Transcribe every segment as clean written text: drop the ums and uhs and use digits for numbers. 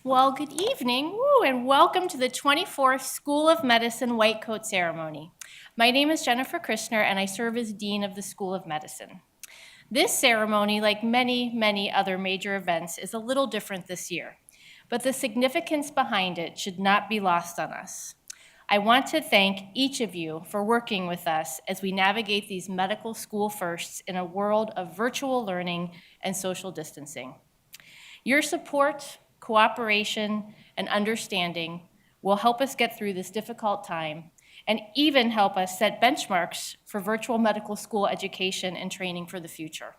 Well, good evening, and welcome to the 24th School of Medicine White Coat Ceremony. My name is Jennifer Kristner, and I serve as Dean of the School of Medicine. This ceremony, like many, many other major events, is a little different this year, but the significance behind it should not be lost on us. I want to thank each of you for working with us as we navigate these medical school firsts in a world of virtual learning and social distancing. Your support, cooperation, and understanding will help us get through this difficult time and even help us set benchmarks for virtual medical school education and training for the future.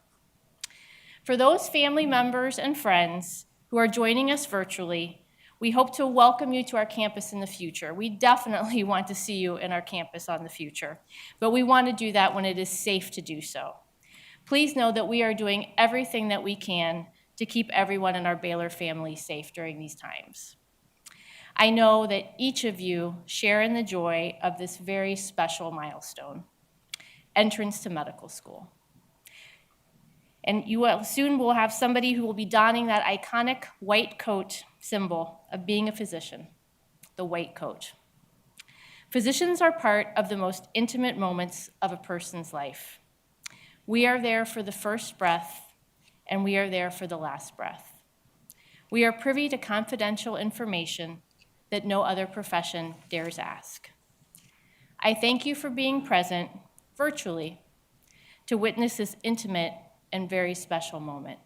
For those family members and friends who are joining us virtually, we hope to welcome you to our campus in the future. We definitely want to see you in our campus in the future, but we want to do that when it is safe to do so. Please know that we are doing everything that we can to keep everyone in our Baylor family safe during these times. I know that each of you share in the joy of this very special milestone, entrance to medical school. And you soon will have somebody who will be donning that iconic white coat symbol of being a physician, the white coat. Physicians are part of the most intimate moments of a person's life. We are there for the first breath, and we are there for the last breath. We are privy to confidential information that no other profession dares ask. I thank you for being present virtually to witness this intimate and very special moment,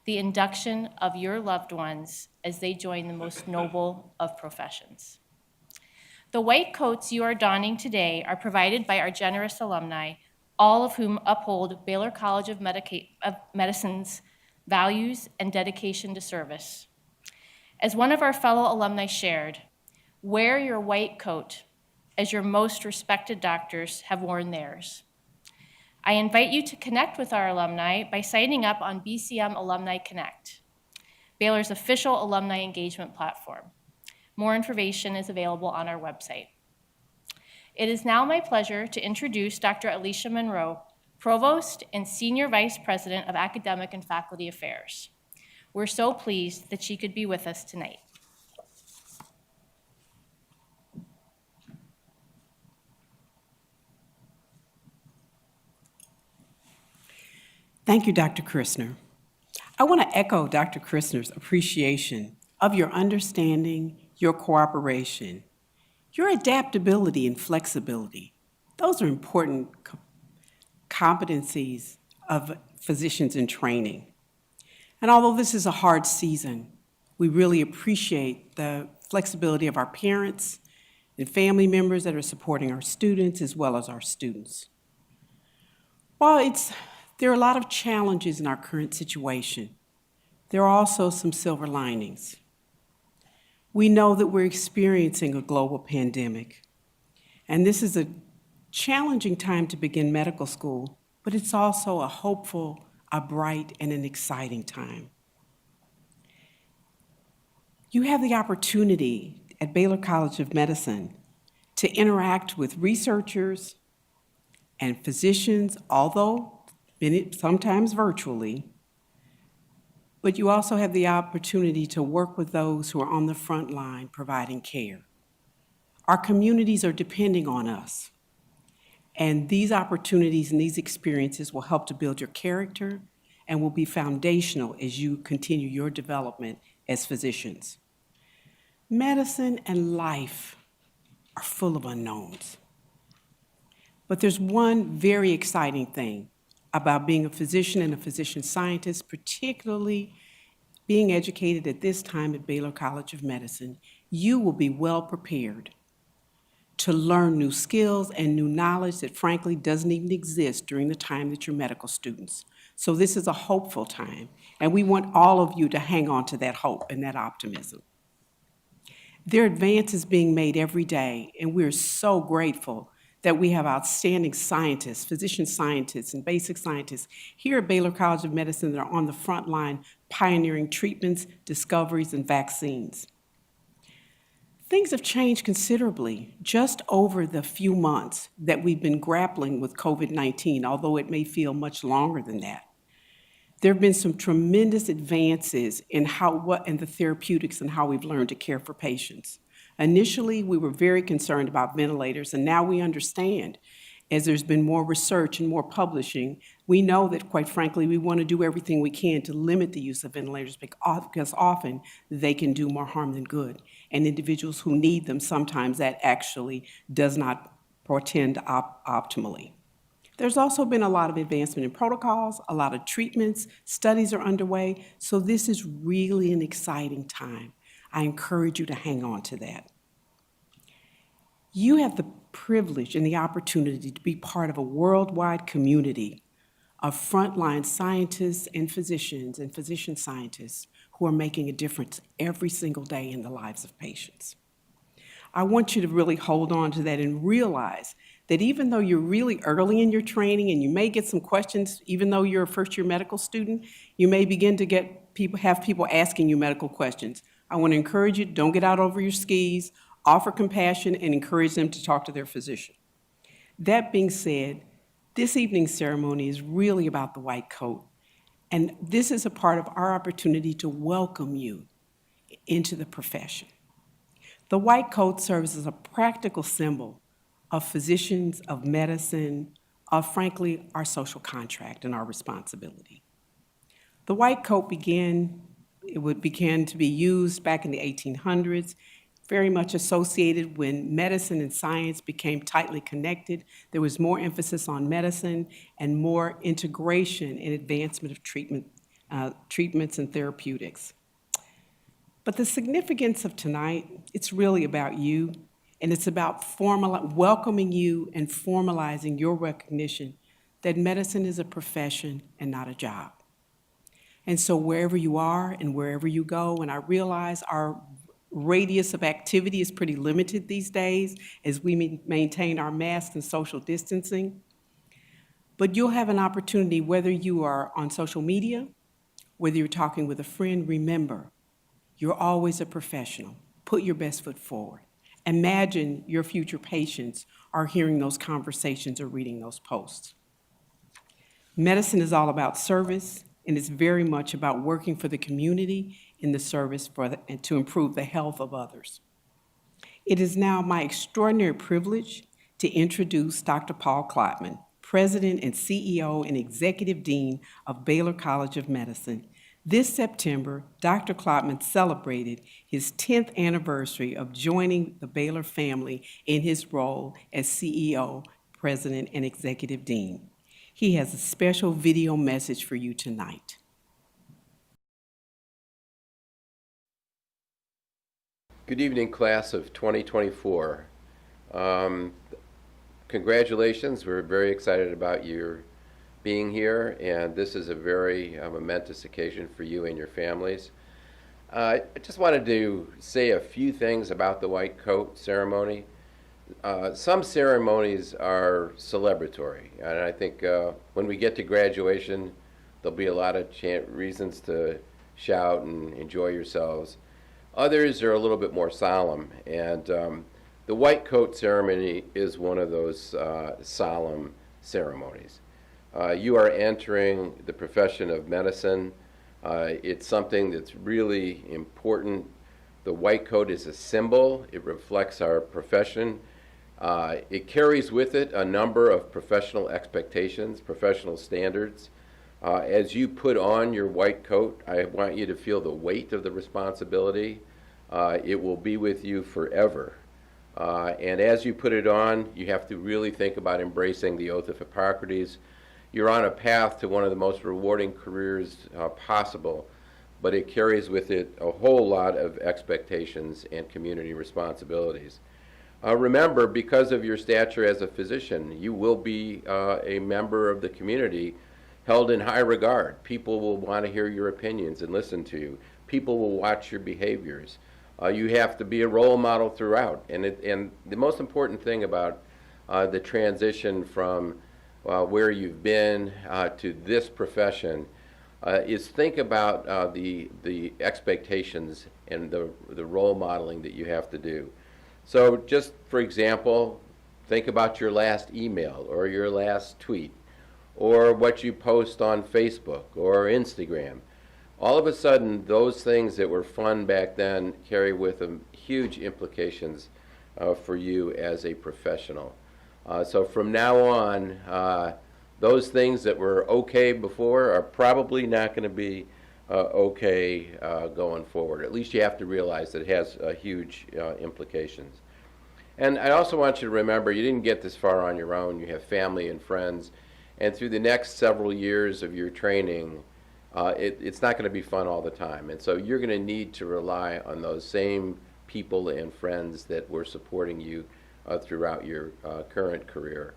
the induction of your loved ones as they join the most noble of professions. The white coats you are donning today are provided by our generous alumni, all of whom uphold Baylor College of Medicine's values and dedication to service. As one of our fellow alumni shared, wear your white coat as your most respected doctors have worn theirs. I invite you to connect with our alumni by signing up on BCM Alumni Connect, Baylor's official alumni engagement platform. More information is available on our website. It is now my pleasure to introduce Dr. Alicia Monroe, Provost and Senior Vice President of Academic and Faculty Affairs. We're so pleased that she could be with us tonight. Thank you, Dr. Kristner. I want to echo Dr. Kristner's appreciation of your understanding, your cooperation, your adaptability and flexibility. Those are important competencies of physicians in training. And although this is a hard season, we really appreciate the flexibility of our parents and family members that are supporting our students as well as our students. While there are a lot of challenges in our current situation, there are also some silver linings. We know that we're experiencing a global pandemic, and this is a challenging time to begin medical school, but it's also a hopeful, a bright, and an exciting time. You have the opportunity at Baylor College of Medicine to interact with researchers and physicians, although sometimes virtually, but you also have the opportunity to work with those who are on the front line providing care. Our communities are depending on us, and these opportunities and these experiences will help to build your character and will be foundational as you continue your development as physicians. Medicine and life are full of unknowns. But there's one very exciting thing about being a physician and a physician scientist, particularly being educated at this time at Baylor College of Medicine. You will be well prepared to learn new skills and new knowledge that frankly doesn't even exist during the time that you're medical students. So this is a hopeful time, and we want all of you to hang on to that hope and that optimism. There are advances being made every day, and we're so grateful that we have outstanding scientists, physician scientists, and basic scientists here at Baylor College of Medicine that are on the front line pioneering treatments, discoveries, and vaccines. Things have changed considerably just over the few months that we've been grappling with COVID-19, although it may feel much longer than that. There have been some tremendous advances in the therapeutics and how we've learned to care for patients. Initially, we were very concerned about ventilators, and now we understand, as there's been more research and more publishing, we know that, quite frankly, we want to do everything we can to limit the use of ventilators because often they can do more harm than good. And individuals who need them, sometimes that actually does not portend optimally. There's also been a lot of advancement in protocols, a lot of treatments, studies are underway, so this is really an exciting time. I encourage you to hang on to that. You have the privilege and the opportunity to be part of a worldwide community of frontline scientists and physician scientists who are making a difference every single day in the lives of patients. I want you to really hold on to that and realize that even though you're really early in your training and you may get some questions, even though you're a first-year medical student, you may begin to have people asking you medical questions. I want to encourage you, don't get out over your skis, offer compassion, and encourage them to talk to their physician. That being said, this evening's ceremony is really about the white coat, and this is a part of our opportunity to welcome you into the profession. The white coat serves as a practical symbol of physicians, of medicine, of frankly, our social contract and our responsibility. The white coat began to be used back in the 1800s, very much associated when medicine and science became tightly connected. There was more emphasis on medicine and more integration and advancement of treatments and therapeutics. But the significance of tonight, it's really about you, and it's about welcoming you and formalizing your recognition that medicine is a profession and not a job. And so wherever you are and wherever you go, and I realize our radius of activity is pretty limited these days as we maintain our masks and social distancing, but you'll have an opportunity, whether you are on social media, whether you're talking with a friend, remember, you're always a professional. Put your best foot forward. Imagine your future patients are hearing those conversations or reading those posts. Medicine is all about service, and it's very much about working for the community in the service and to improve the health of others. It is now my extraordinary privilege to introduce Dr. Paul Klotman, President and CEO and Executive Dean of Baylor College of Medicine. This September, Dr. Klopman celebrated his 10th anniversary of joining the Baylor family in his role as CEO, President, and Executive Dean. He has a special video message for you tonight. Good evening, class of 2024. Congratulations. We're very excited about your being here, and this is a very momentous occasion for you and your families. I just wanted to say a few things about the white coat ceremony. Some ceremonies are celebratory, and I think when we get to graduation, there'll be a lot of reasons to shout and enjoy yourselves. Others are a little bit more solemn, and the white coat ceremony is one of those solemn ceremonies. You are entering the profession of medicine. It's something that's really important. The white coat is a symbol. It reflects our profession. It carries with it a number of professional expectations, professional standards. As you put on your white coat, I want you to feel the weight of the responsibility. It will be with you forever. And as you put it on, you have to really think about embracing the oath of Hippocrates. You're on a path to one of the most rewarding careers possible, but it carries with it a whole lot of expectations and community responsibilities. Remember, because of your stature as a physician, you will be a member of the community held in high regard. People will want to hear your opinions and listen to you. People will watch your behaviors. You have to be a role model throughout. And the most important thing about the transition from where you've been to this profession is think about the expectations and the role modeling that you have to do. So just for example, think about your last email or your last tweet or what you post on Facebook or Instagram. All of a sudden, those things that were fun back then carry with them huge implications for you as a professional. So from now on, those things that were okay before are probably not going to be okay going forward. At least you have to realize that it has huge implications. And I also want you to remember you didn't get this far on your own. You have family and friends. And through the next several years of your training, it's not going to be fun all the time. And so you're going to need to rely on those same people and friends that were supporting you throughout your current career.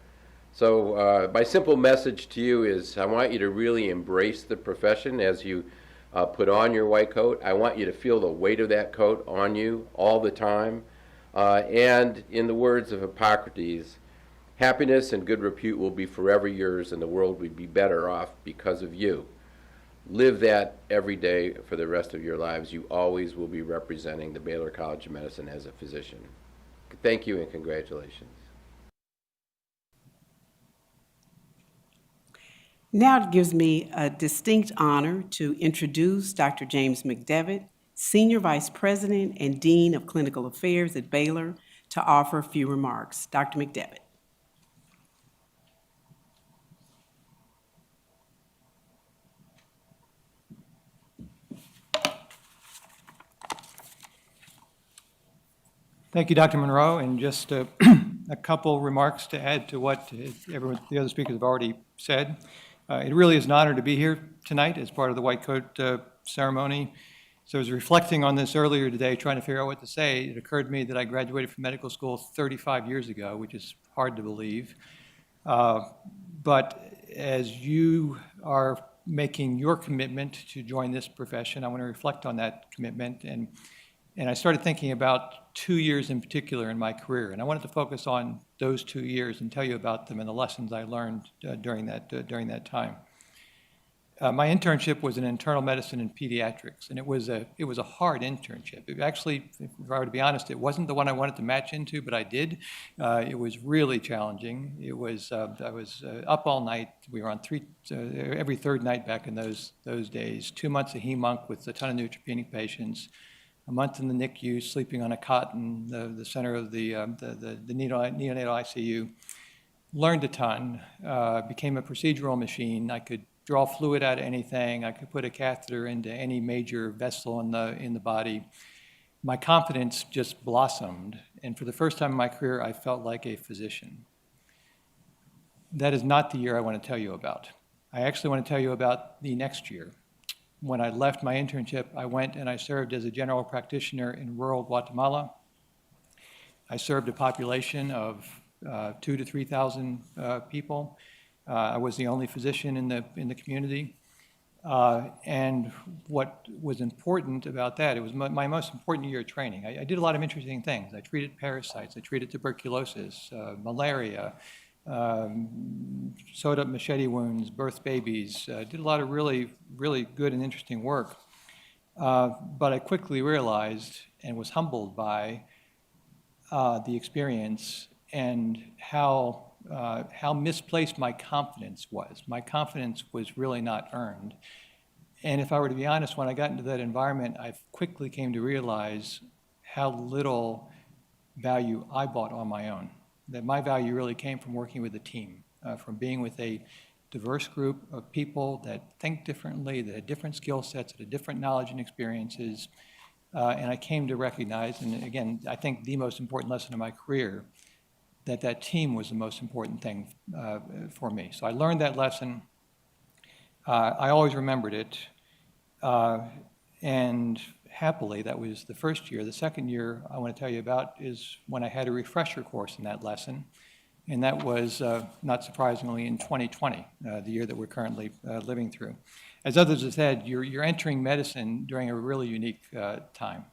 So my simple message to you is I want you to really embrace the profession as you put on your white coat. I want you to feel the weight of that coat on you all the time. And in the words of Hippocrates, happiness and good repute will be forever yours, and the world will be better off because of you. Live that every day for the rest of your lives. You always will be representing the Baylor College of Medicine as a physician. Thank you and congratulations. Now it gives me a distinct honor to introduce Dr. James Mcdevitt, Senior Vice President and Dean of Clinical Affairs at Baylor, to offer a few remarks. Dr. Mcdevitt. Thank you, Dr. Monroe, and just a couple remarks to add to what the other speakers have already said. It really is an honor to be here tonight as part of the white coat ceremony. So I was reflecting on this earlier today, trying to figure out what to say. It occurred to me that I graduated from medical school 35 years ago, which is hard to believe. But as you are making your commitment to join this profession, I want to reflect on that commitment. And I started thinking about 2 years in particular in my career. And I wanted to focus on those 2 years and tell you about them and the lessons I learned during that time. My internship was in internal medicine and pediatrics, and it was a hard internship. It actually, if I were to be honest, it wasn't the one I wanted to match into, but I did. It was really challenging. I was up all night. We were on every third night back in those days. 2 months of hem-onc with a ton of neutropenic patients. A month in the NICU, sleeping on a cot in the center of the neonatal ICU. learned a ton, became a procedural machine. I could draw fluid out of anything. I could put a catheter into any major vessel in the body. My confidence just blossomed, and for the first time in my career, I felt like a physician. That is not the year I want to tell you about. I actually want to tell you about the next year. When I left my internship, I went and I served as a general practitioner in rural Guatemala. I served a population of 2,000 to 3,000 people. I was the only physician in the community. And what was important about that, it was my most important year of training. I did a lot of interesting things. I treated parasites, I treated tuberculosis, malaria, sewed up machete wounds, birthed babies, did a lot of really, really good and interesting work. But I quickly realized and was humbled by the experience and how misplaced my confidence was. My confidence was really not earned. And if I were to be honest, when I got into that environment, I quickly came to realize how little value I brought on my own. That my value really came from working with a team, from being with a diverse group of people that think differently, that had different skill sets, that had different knowledge and experiences. And I came to recognize, and again, I think the most important lesson of my career, that team was the most important thing for me. So I learned that lesson. I always remembered it. And happily, that was the first year. The second year I want to tell you about is when I had a refresher course in that lesson. And that was, not surprisingly, in 2020, the year that we're currently living through. As others have said, you're entering medicine during a really unique time.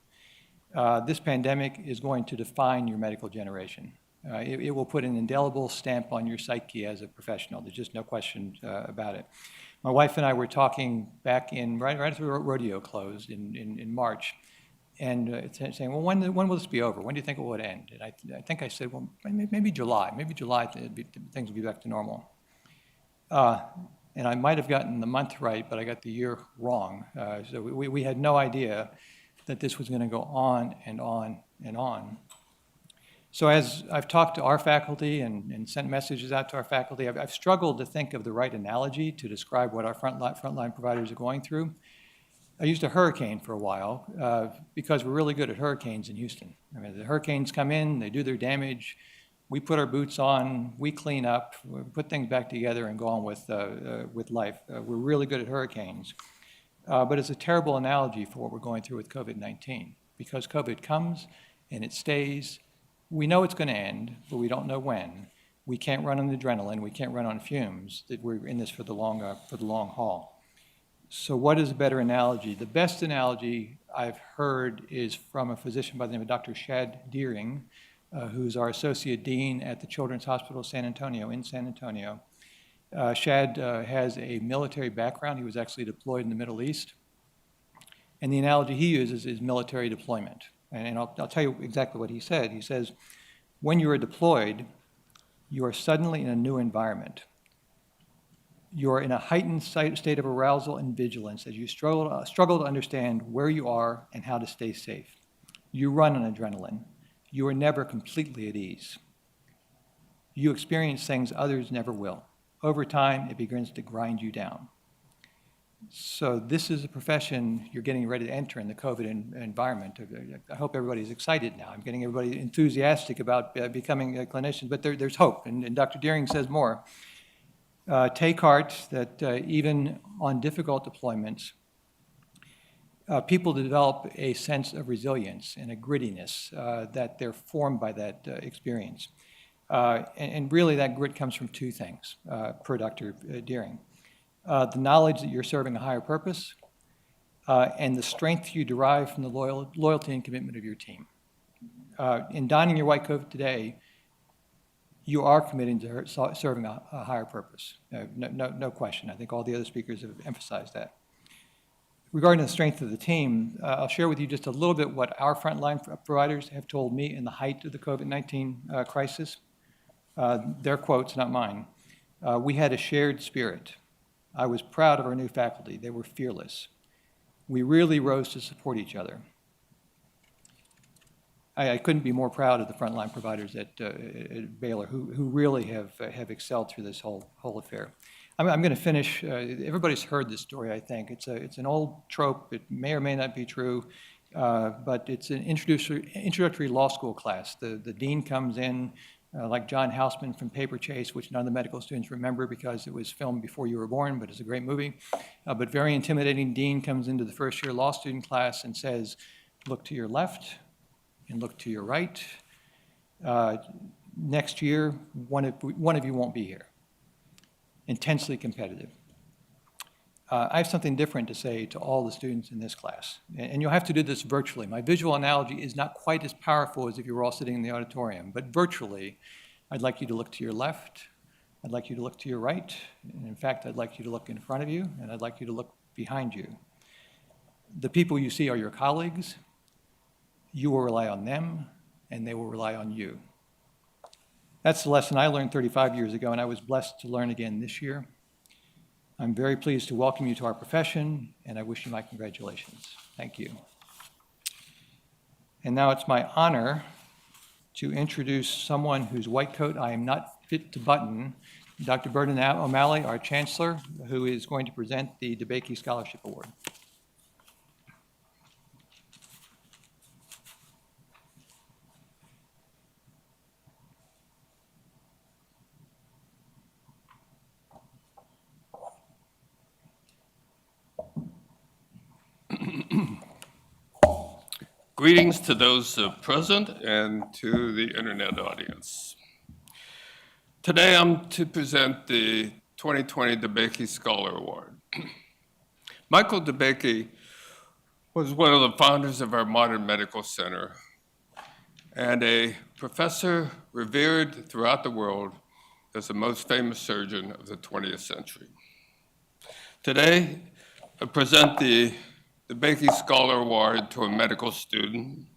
This pandemic is going to define your medical generation. It will put an indelible stamp on your psyche as a professional. There's just no question about it. My wife and I were talking back right after the rodeo closed in March, and saying, well, when will this be over? When do you think it would end? And I think I said, well, maybe July. Maybe July, things will be back to normal. And I might have gotten the month right, but I got the year wrong. So we had no idea that this was going to go on and on and on. So as I've talked to our faculty and sent messages out to our faculty, I've struggled to think of the right analogy to describe what our frontline providers are going through. I used a hurricane for a while because we're really good at hurricanes in Houston. I mean, the hurricanes come in, they do their damage, we put our boots on, we clean up, we put things back together and go on with life. We're really good at hurricanes. But it's a terrible analogy for what we're going through with COVID-19 because COVID comes and it stays. We know it's going to end, but we don't know when. We can't run on adrenaline. We can't run on fumes. That we're in this for the long haul. So what is a better analogy? The best analogy I've heard is from a physician by the name of Dr. Shad Deering, who's our associate dean at the Children's Hospital San Antonio in San Antonio. Shad has a military background. He was actually deployed in the Middle East. And the analogy he uses is military deployment. And I'll tell you exactly what he said. He says, when you are deployed, you are suddenly in a new environment. You are in a heightened state of arousal and vigilance as you struggle to understand where you are and how to stay safe. You run on adrenaline. You are never completely at ease. You experience things others never will. Over time, it begins to grind you down. So this is a profession you're getting ready to enter in the COVID environment. I hope everybody's excited now. I'm getting everybody enthusiastic about becoming a clinician, but there's hope, and Dr. Deering says more. Take heart that even on difficult deployments, people develop a sense of resilience and a grittiness that they're formed by that experience. And really that grit comes from two things, per Dr. Deering. The knowledge that you're serving a higher purpose, and the strength you derive from the loyalty and commitment of your team. In donning your white coat today, you are committing to serving a higher purpose. No question. I think all the other speakers have emphasized that. Regarding the strength of the team, I'll share with you just a little bit what our frontline providers have told me in the height of the COVID-19 crisis. Their quotes, not mine. We had a shared spirit. I was proud of our new faculty. They were fearless. We really rose to support each other. I couldn't be more proud of the frontline providers at Baylor who really have excelled through this whole affair. I'm going to finish. Everybody's heard this story, I think. It's an old trope. It may or may not be true, but it's an introductory law school class. The dean comes in, like John Houseman from Paper Chase, which none of the medical students remember because it was filmed before you were born, but it's a great movie. But very intimidating dean comes into the first year law student class and says, look to your left and look to your right. Next year, one of you won't be here. Intensely competitive. I have something different to say to all the students in this class, and you'll have to do this virtually. My visual analogy is not quite as powerful as if you were all sitting in the auditorium, but virtually, I'd like you to look to your left, I'd like you to look to your right, and in fact, I'd like you to look in front of you, and I'd like you to look behind you. The people you see are your colleagues. You will rely on them, and they will rely on you. That's the lesson I learned 35 years ago, and I was blessed to learn again this year. I'm very pleased to welcome you to our profession, and I wish you my congratulations. Thank you. And now it's my honor to introduce someone whose white coat I am not fit to button, Dr. Burden O'Malley, our Chancellor, who is going to present the Debakey Scholarship Award. Greetings to those present and to the internet audience. Today I'm to present the 2020 Debakey Scholar Award. Michael Debakey was one of the founders of our modern medical center and a professor revered throughout the world as the most famous surgeon of the 20th century. Today, I present the Debakey Scholar Award to a medical student.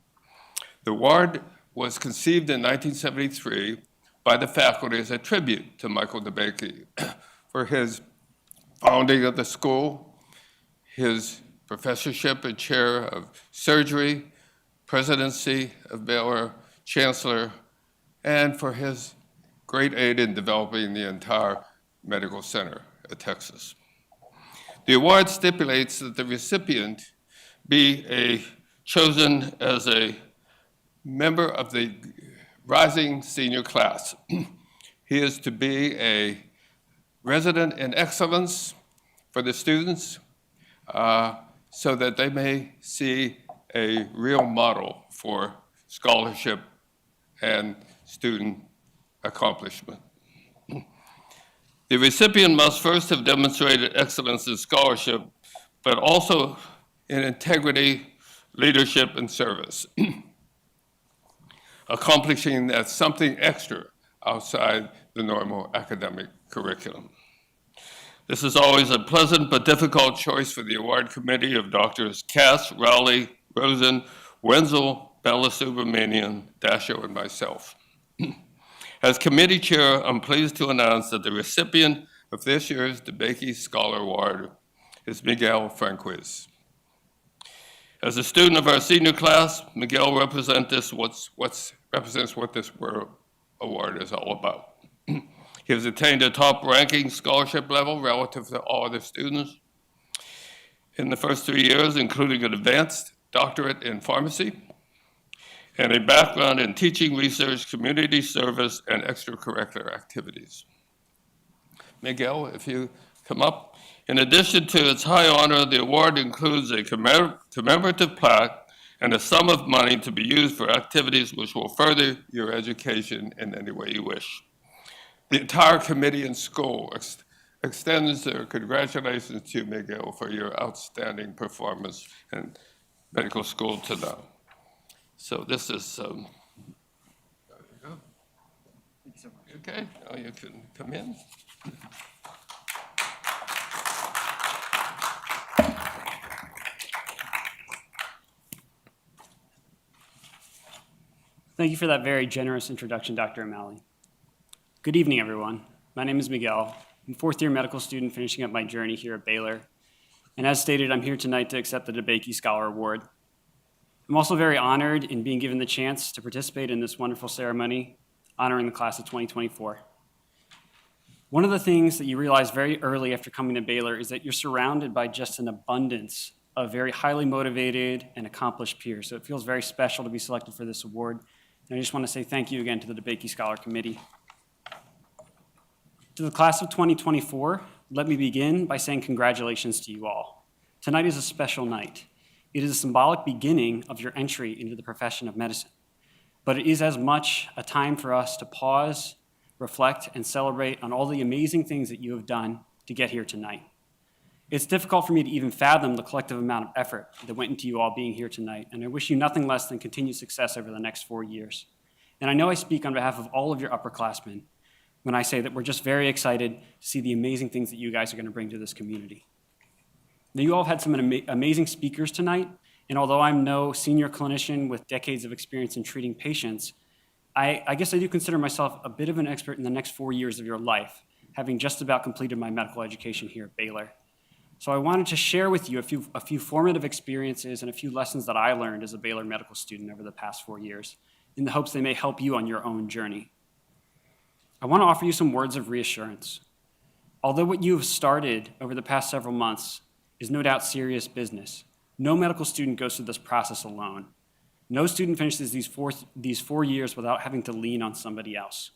The award was conceived in 1973 by the faculty as a tribute to Michael Debakey for his founding of the school, his professorship and chair of surgery, presidency of Baylor, chancellor, and for his great aid in developing the entire medical center at Texas. The award stipulates that the recipient be chosen as a member of the rising senior class. He is to be a resident in excellence for the students so that they may see a real model for scholarship and student accomplishment. The recipient must first have demonstrated excellence in scholarship, but also in integrity, leadership, and service, accomplishing that something extra outside the normal academic curriculum. This is always a pleasant but difficult choice for the award committee of Drs. Cass, Rowley, Rosen, Wenzel, Balasubramanian, Dasho, and myself. As committee chair, I'm pleased to announce that the recipient of this year's Debakey Scholar Award is Miguel Franquiz. As a student of our senior class, Miguel represents what this award is all about. He has attained a top-ranking scholarship level relative to all other students in the first 3 years, including an advanced doctorate in pharmacy, and a background in teaching, research, community service, and extracurricular activities. Miguel, if you come up. In addition to its high honor, the award includes a commemorative plaque and a sum of money to be used for activities which will further your education in any way you wish. The entire committee and school extends their congratulations to you, Miguel, for your outstanding performance in medical school to now. So this is, there you go. Okay, now you can come in. Thank you for that very generous introduction, Dr. O'Malley. Good evening, everyone. My name is Miguel. I'm a fourth-year medical student finishing up my journey here at Baylor. And as stated, I'm here tonight to accept the Debakey Scholar Award. I'm also very honored in being given the chance to participate in this wonderful ceremony honoring the class of 2024. One of the things that you realize very early after coming to Baylor is that you're surrounded by just an abundance of very highly motivated and accomplished peers. So it feels very special to be selected for this award. And I just want to say thank you again to the Debakey Scholar Committee. To the class of 2024, let me begin by saying congratulations to you all. Tonight is a special night. It is a symbolic beginning of your entry into the profession of medicine. But it is as much a time for us to pause, reflect, and celebrate on all the amazing things that you have done to get here tonight. It's difficult for me to even fathom the collective amount of effort that went into you all being here tonight, and I wish you nothing less than continued success over the next 4 years. And I know I speak on behalf of all of your upperclassmen when I say that we're just very excited to see the amazing things that you guys are going to bring to this community. Now, you all have had some amazing speakers tonight, and although I'm no senior clinician with decades of experience in treating patients, I guess I do consider myself a bit of an expert in the next 4 years of your life, having just about completed my medical education here at Baylor. So I wanted to share with you a few formative experiences and a few lessons that I learned as a Baylor medical student over the past 4 years, in the hopes they may help you on your own journey. I want to offer you some words of reassurance. Although what you have started over the past several months is no doubt serious business, no medical student goes through this process alone. No student finishes these 4 years without having to lean on somebody else.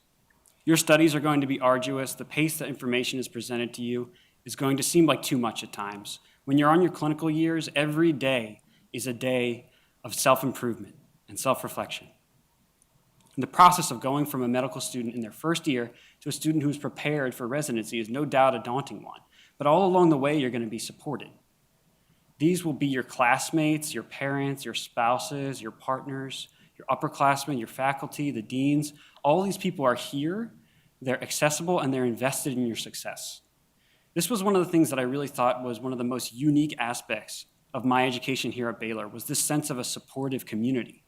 Your studies are going to be arduous. The pace that information is presented to you is going to seem like too much at times. When you're on your clinical years, every day is a day of self-improvement and self-reflection. And the process of going from a medical student in their first year to a student who's prepared for residency is no doubt a daunting one, but all along the way, you're going to be supported. These will be your classmates, your parents, your spouses, your partners, your upperclassmen, your faculty, the deans. All these people are here, they're accessible, and they're invested in your success. This was one of the things that I really thought was one of the most unique aspects of my education here at Baylor, was this sense of a supportive community.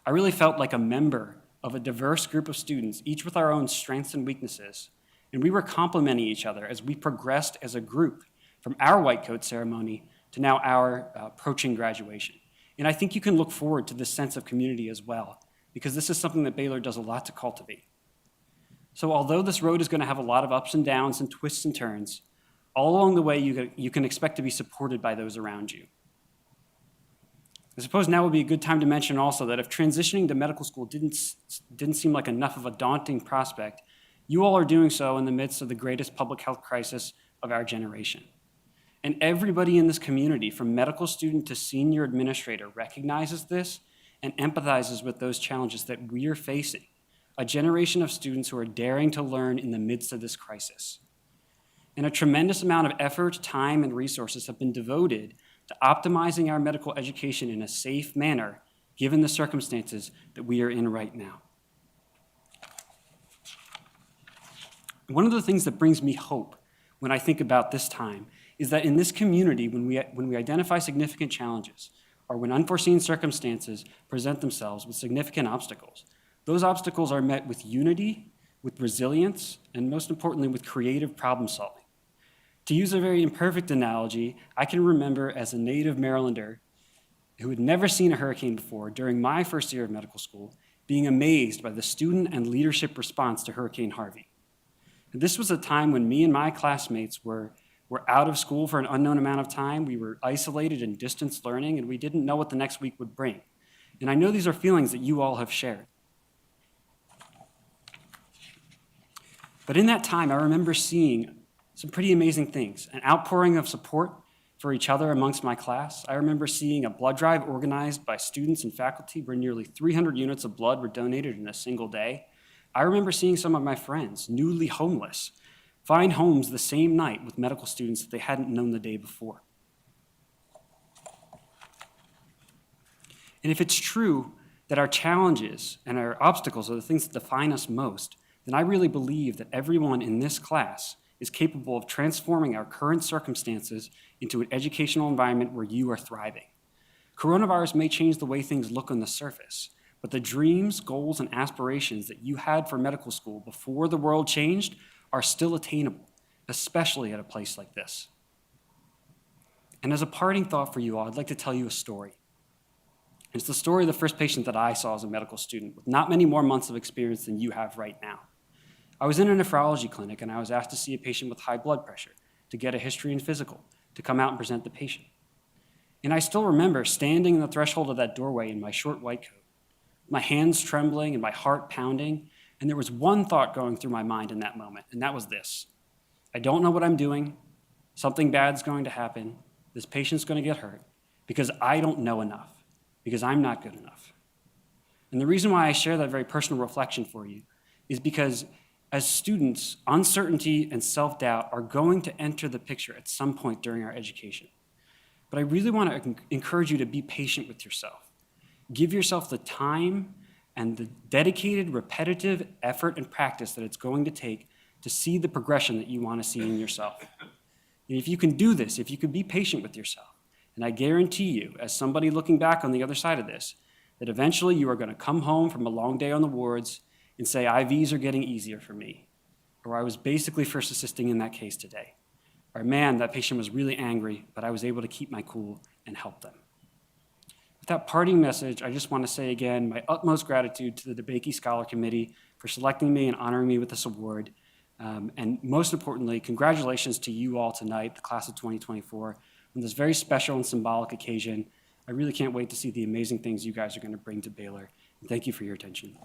I really felt like a member of a diverse group of students, each with our own strengths and weaknesses, and we were complementing each other as we progressed as a group from our white coat ceremony to now our approaching graduation. And I think you can look forward to this sense of community as well, because this is something that Baylor does a lot to cultivate. So although this road is going to have a lot of ups and downs and twists and turns, all along the way you can expect to be supported by those around you. I suppose now would be a good time to mention also that if transitioning to medical school didn't seem like enough of a daunting prospect, you all are doing so in the midst of the greatest public health crisis of our generation. And everybody in this community, from medical student to senior administrator, recognizes this and empathizes with those challenges that we are facing, a generation of students who are daring to learn in the midst of this crisis. And a tremendous amount of effort, time, and resources have been devoted to optimizing our medical education in a safe manner, given the circumstances that we are in right now. One of the things that brings me hope when I think about this time is that in this community, when we identify significant challenges, or when unforeseen circumstances present themselves with significant obstacles, those obstacles are met with unity, with resilience, and most importantly, with creative problem solving. To use a very imperfect analogy, I can remember as a native Marylander who had never seen a hurricane before during my first year of medical school, being amazed by the student and leadership response to Hurricane Harvey. And this was a time when me and my classmates were out of school for an unknown amount of time. We were isolated in distance learning, and we didn't know what the next week would bring. And I know these are feelings that you all have shared. But in that time, I remember seeing some pretty amazing things, an outpouring of support for each other amongst my class. I remember seeing a blood drive organized by students and faculty where nearly 300 units of blood were donated in a single day. I remember seeing some of my friends, newly homeless, find homes the same night with medical students that they hadn't known the day before. And if it's true that our challenges and our obstacles are the things that define us most, then I really believe that everyone in this class is capable of transforming our current circumstances into an educational environment where you are thriving. Coronavirus may change the way things look on the surface, but the dreams, goals, and aspirations that you had for medical school before the world changed are still attainable, especially at a place like this. And as a parting thought for you all, I'd like to tell you a story. And it's the story of the first patient that I saw as a medical student with not many more months of experience than you have right now. I was in a nephrology clinic and I was asked to see a patient with high blood pressure, to get a history and physical, to come out and present the patient. And I still remember standing in the threshold of that doorway in my short white coat, my hands trembling and my heart pounding, and there was one thought going through my mind in that moment, and that was this: I don't know what I'm doing, something bad's going to happen, this patient's going to get hurt, because I don't know enough, because I'm not good enough. And the reason why I share that very personal reflection for you is because as students, uncertainty and self-doubt are going to enter the picture at some point during our education. But I really want to encourage you to be patient with yourself. Give yourself the time and the dedicated, repetitive effort and practice that it's going to take to see the progression that you want to see in yourself. And if you can do this, if you can be patient with yourself, and I guarantee you, as somebody looking back on the other side of this, that eventually you are going to come home from a long day on the wards and say, IVs are getting easier for me, or I was basically first assisting in that case today, or man, that patient was really angry, but I was able to keep my cool and help them. With that parting message, I just want to say again my utmost gratitude to the Debakey Scholar Committee for selecting me and honoring me with this award. And most importantly, congratulations to you all tonight, the class of 2024, on this very special and symbolic occasion. I really can't wait to see the amazing things you guys are going to bring to Baylor. And thank you for your attention.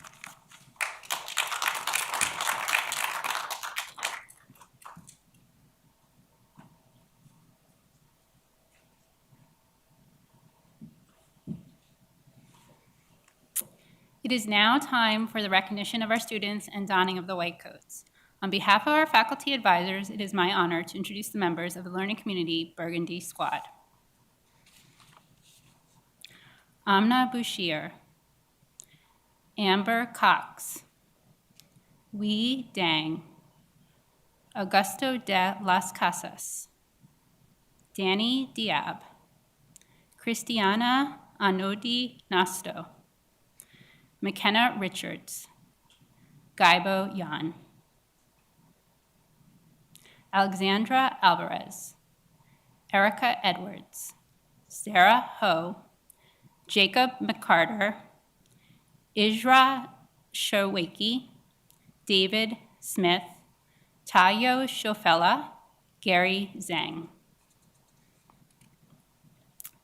It is now time for the recognition of our students and donning of the white coats. On behalf of our faculty advisors, it is my honor to introduce the members of the Learning Community Burgundy Squad. Amna Bouchier, Amber Cox, Wee Dang, Augusto de las Casas, Danny Diab, Christiana Anodi Nasto, McKenna Richards, Gaibo Yan, Alexandra Alvarez, Erica Edwards, Sarah Ho, Jacob McCarter, Isra Showaki, David Smith, Tayo Shofella, Gary Zhang,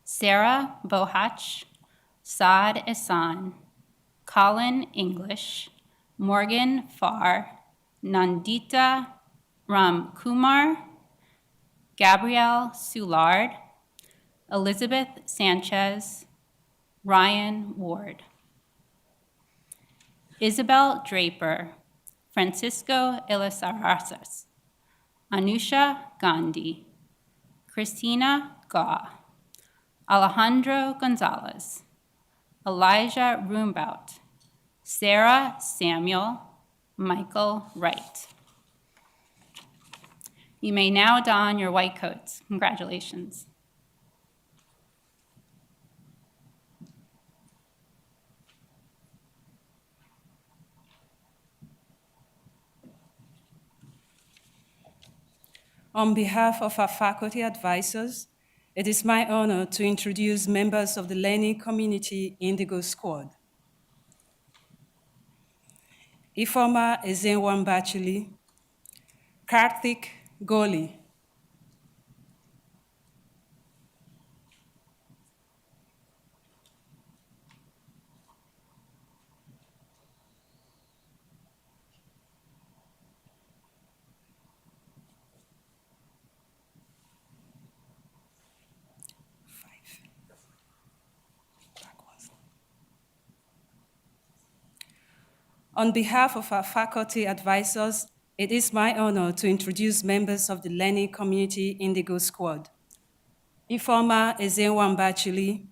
Sarah Bohach, Saad Ehsan, Colin English, Morgan Farr, Nandita Ram Kumar, Gabrielle Soulard, Elizabeth Sanchez, Ryan Ward, Isabel Draper, Francisco Elizarazas, Anusha Gandhi, Christina Gaw, Alejandro Gonzalez, Elijah Roombout, Sarah Samuel, Michael Wright. You may now don your white coats. Congratulations. On behalf of our faculty advisors, it is my honor to introduce members of the Learning Community Indigo Squad. Ifoma Ezenwambachili, Karthik Goli, On behalf of our faculty advisors, it is my honor to introduce members of the Learning Community Indigo Squad. Ifoma Ezenwambachili,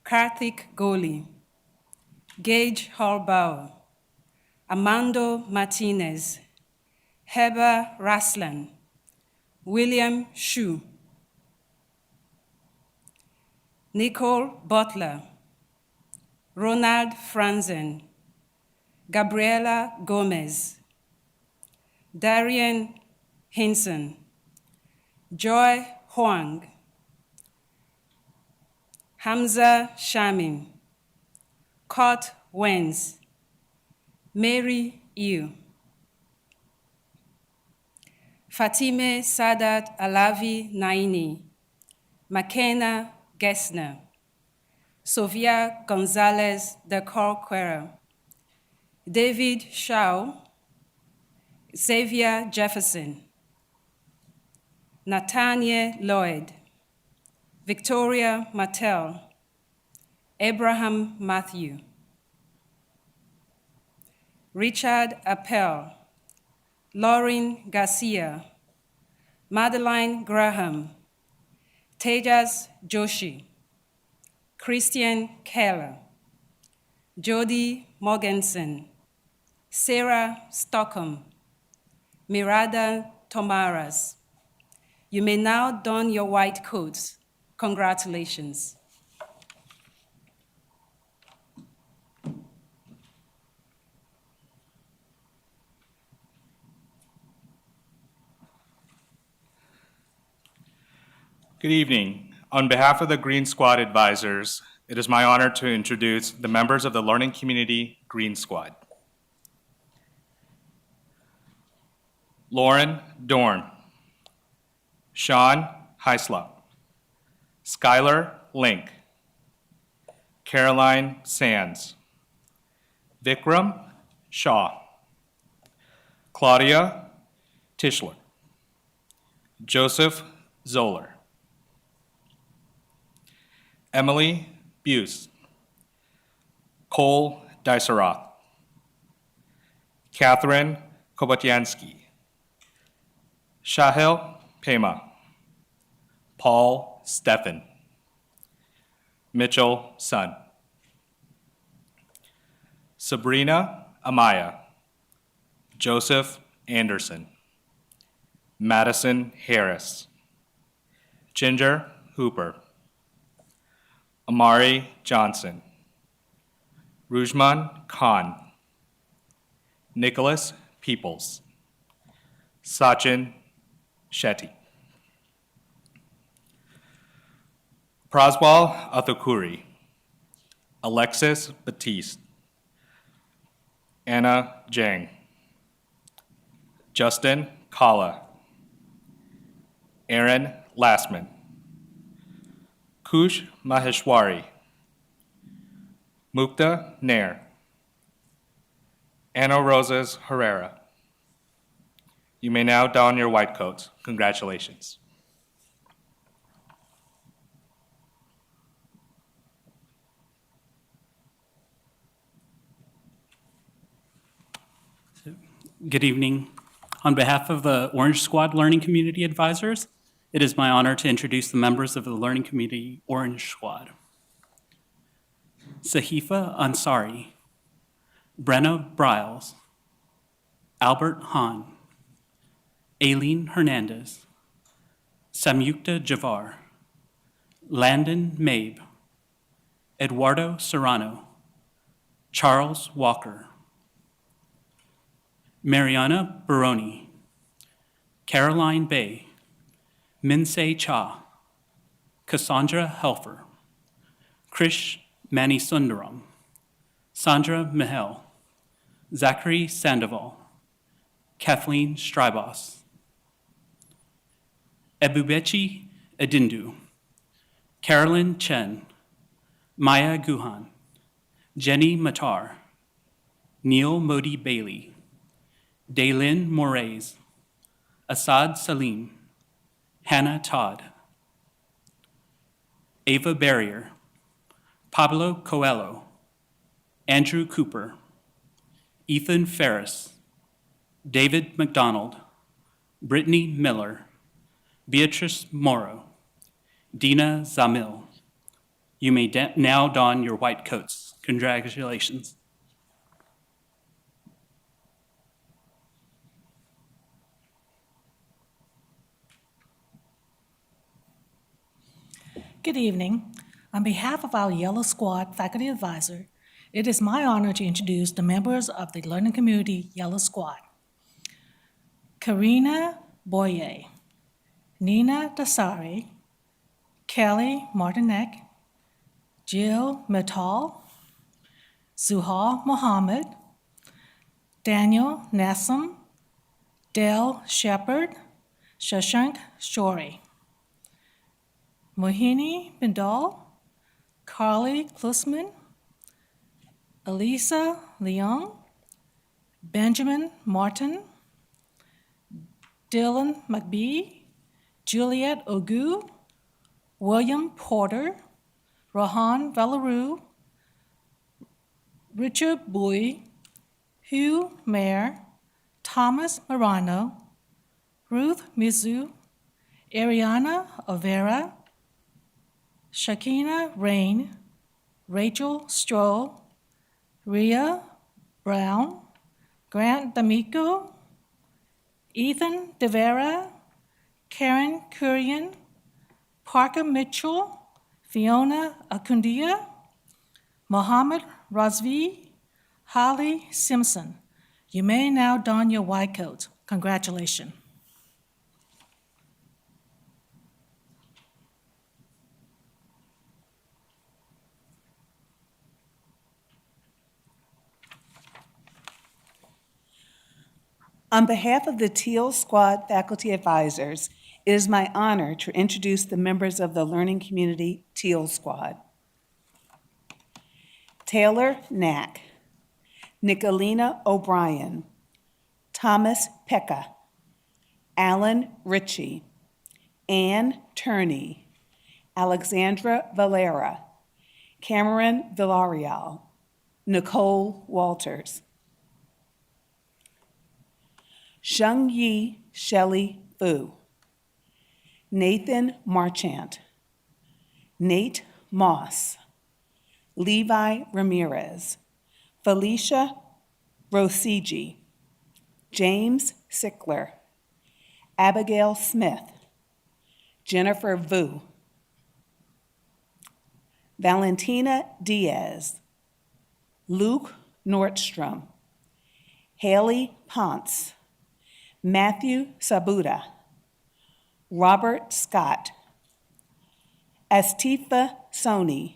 Karthik Goli, Gage Hallbauer, Armando Martinez, Heber Raslan, William Shu, Nicole Butler, Ronald Franzen, Gabriela Gomez, Darian Hinson, Joy Huang, Hamza Shamim, Kurt Wenz, Mary Yu, Fatime Sadat Alavi Naini, McKenna Gessner, Sofia Gonzalez de Corquera, David Shaw, Xavier Jefferson, Nathaniel Lloyd, Victoria Martel, Abraham Matthew, Richard Appel, Lauren Garcia, Madeline Graham, Tejas Joshi, Christian Keller, Jody Morganson, Sarah Stockham, Mirada Tomaras. You may now don your white coats. Congratulations. Good evening. On behalf of the Green Squad advisors, it is my honor to introduce the members of the Learning Community Green Squad. Lauren Dorn, Sean Heislop, Skylar Link, Caroline Sands, Vikram Shaw, Claudia Tischler, Joseph Zoller, Emily Buse, Cole Dyseroth, Catherine Kobotyansky, Shahil Pema, Paul Steffen, Mitchell Sun, Sabrina Amaya, Joseph Anderson, Madison Harris, Ginger Hooper, Amari Johnson, Rujman Khan, Nicholas Peoples, Sachin Shetty, Praswal Athukuri, Alexis Batiste, Anna Jang, Justin Kala, Aaron Lastman, Kush Maheshwari, Mukta Nair, Anna Rosas Herrera. You may now don your white coats. Congratulations. Good evening. On behalf of the Orange Squad Learning Community Advisors, it is my honor to introduce the members of the Learning Community Orange Squad. Sahifa Ansari, Brenna Briles, Albert Hahn, Aileen Hernandez, Samyukta Javar, Landon Mabe, Eduardo Serrano, Charles Walker, Mariana Baroni, Caroline Bay, Minsei Cha, Cassandra Helfer, Krish Manisundaram, Sandra Mihel, Zachary Sandoval, Kathleen Strybos, Ebubechi Edindu, Carolyn Chen, Maya Guhan, Jenny Matar, Neil Modi Bailey, Daylin Moraes, Assad Salim, Hannah Todd, Ava Barrier, Pablo Coelho, Andrew Cooper, Ethan Ferris, David McDonald, Brittany Miller, Beatrice Morrow, Dina Zamil. You may now don your white coats. Congratulations. Good evening. On behalf of our Yellow Squad faculty advisor, it is my honor to introduce the members of the Learning Community Yellow Squad. Karina Boyer, Nina Dasari, Kelly Martinek, Jill Metal, Zuhal Mohammed, Daniel Nassim, Dale Shepard, Shashank Shori, Mohini Bindal, Carly Klusman, Elisa Leong, Benjamin Martin, Dylan McBee, Juliet Ogu, William Porter, Rohan Valaru, Richard Bui, Hugh Mayer, Thomas Morano, Ruth Mizu, Ariana Overa, Shakina Rain, Rachel Stroll, Rhea Brown, Grant D'Amico, Ethan DeVera, Karen Kurian, Parker Mitchell, Fiona Akundia, Mohammed Razvi, Holly Simpson. You may now don your white coat. Congratulations. On behalf of the Teal Squad faculty advisors, it is my honor to introduce the members of the Learning Community Teal Squad. Taylor Knack, Nicolina O'Brien, Thomas Pekka, Alan Ritchie, Ann Turney, Alexandra Valera, Cameron Villarreal, Nicole Walters, Sheng-Yi Shelley Fu, Nathan Marchant, Nate Moss, Levi Ramirez, Felicia Rosigi, James Sickler, Abigail Smith, Jennifer Vu, Valentina Diaz, Luke Nordstrom, Haley Ponce, Matthew Sabuda, Robert Scott, Astifa Soni,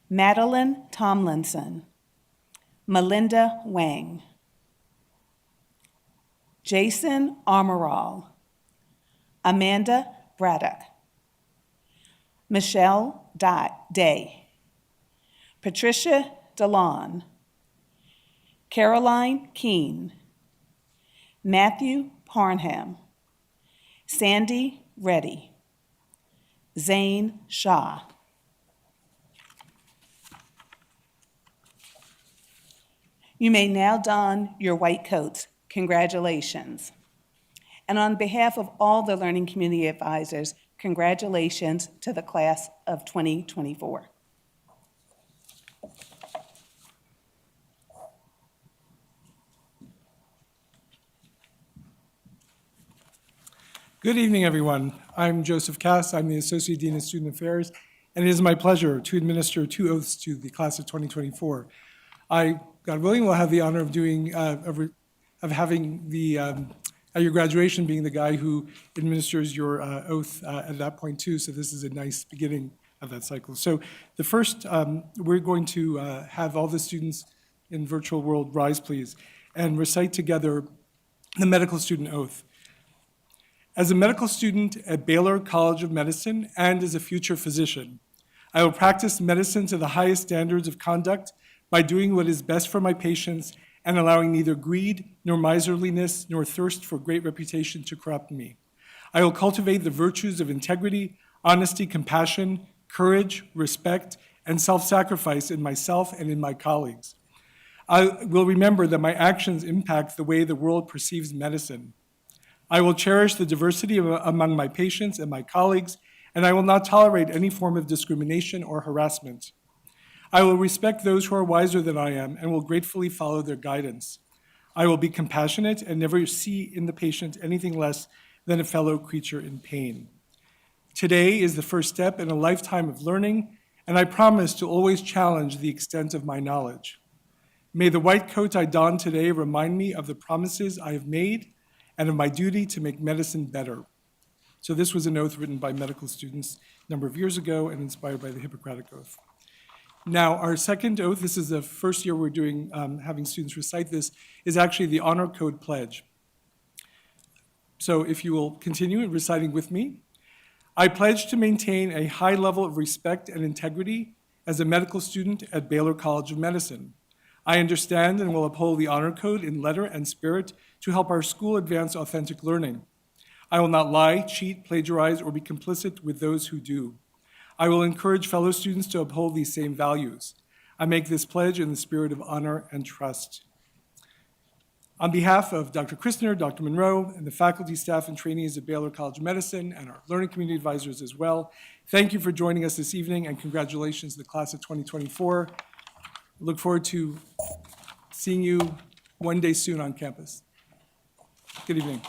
Madeline Tomlinson, Melinda Wang, Jason Armoral, Amanda Braddock, Michelle Day, Patricia DeLon, Caroline Keene, Matthew Parnham, Sandy Reddy, Zane Shaw. You may now don your white coats. Congratulations. And on behalf of all the Learning Community Advisors, congratulations to the class of 2024. Good evening, everyone. I'm Joseph Cass. I'm the Associate Dean of Student Affairs, and it is my pleasure to administer 2 oaths to the class of 2024. I, God willing, will have the honor of doing, of having the, at your graduation, being the guy who administers your oath at that point too, so this is a nice beginning of that cycle. So the first, we're going to have all the students in virtual world rise, please, and recite together the medical student oath. As a medical student at Baylor College of Medicine and as a future physician, I will practice medicine to the highest standards of conduct by doing what is best for my patients and allowing neither greed nor miserliness nor thirst for great reputation to corrupt me. I will cultivate the virtues of integrity, honesty, compassion, courage, respect, and self-sacrifice in myself and in my colleagues. I will remember that my actions impact the way the world perceives medicine. I will cherish the diversity among my patients and my colleagues, and I will not tolerate any form of discrimination or harassment. I will respect those who are wiser than I am and will gratefully follow their guidance. I will be compassionate and never see in the patient anything less than a fellow creature in pain. Today is the first step in a lifetime of learning, and I promise to always challenge the extent of my knowledge. May the white coat I don today remind me of the promises I have made and of my duty to make medicine better. So this was an oath written by medical students a number of years ago and inspired by the Hippocratic Oath. Now, our second oath, this is the first year we're doing, having students recite this, is actually the Honor Code Pledge. So if you will continue reciting with me. I pledge to maintain a high level of respect and integrity as a medical student at Baylor College of Medicine. I understand and will uphold the Honor Code in letter and spirit to help our school advance authentic learning. I will not lie, cheat, plagiarize, or be complicit with those who do. I will encourage fellow students to uphold these same values. I make this pledge in the spirit of honor and trust. On behalf of Dr. Kristner, Dr. Monroe, and the faculty, staff, and trainees at Baylor College of Medicine, and our learning community advisors as well, thank you for joining us this evening, and congratulations to the class of 2024. Look forward to seeing you one day soon on campus. Good evening.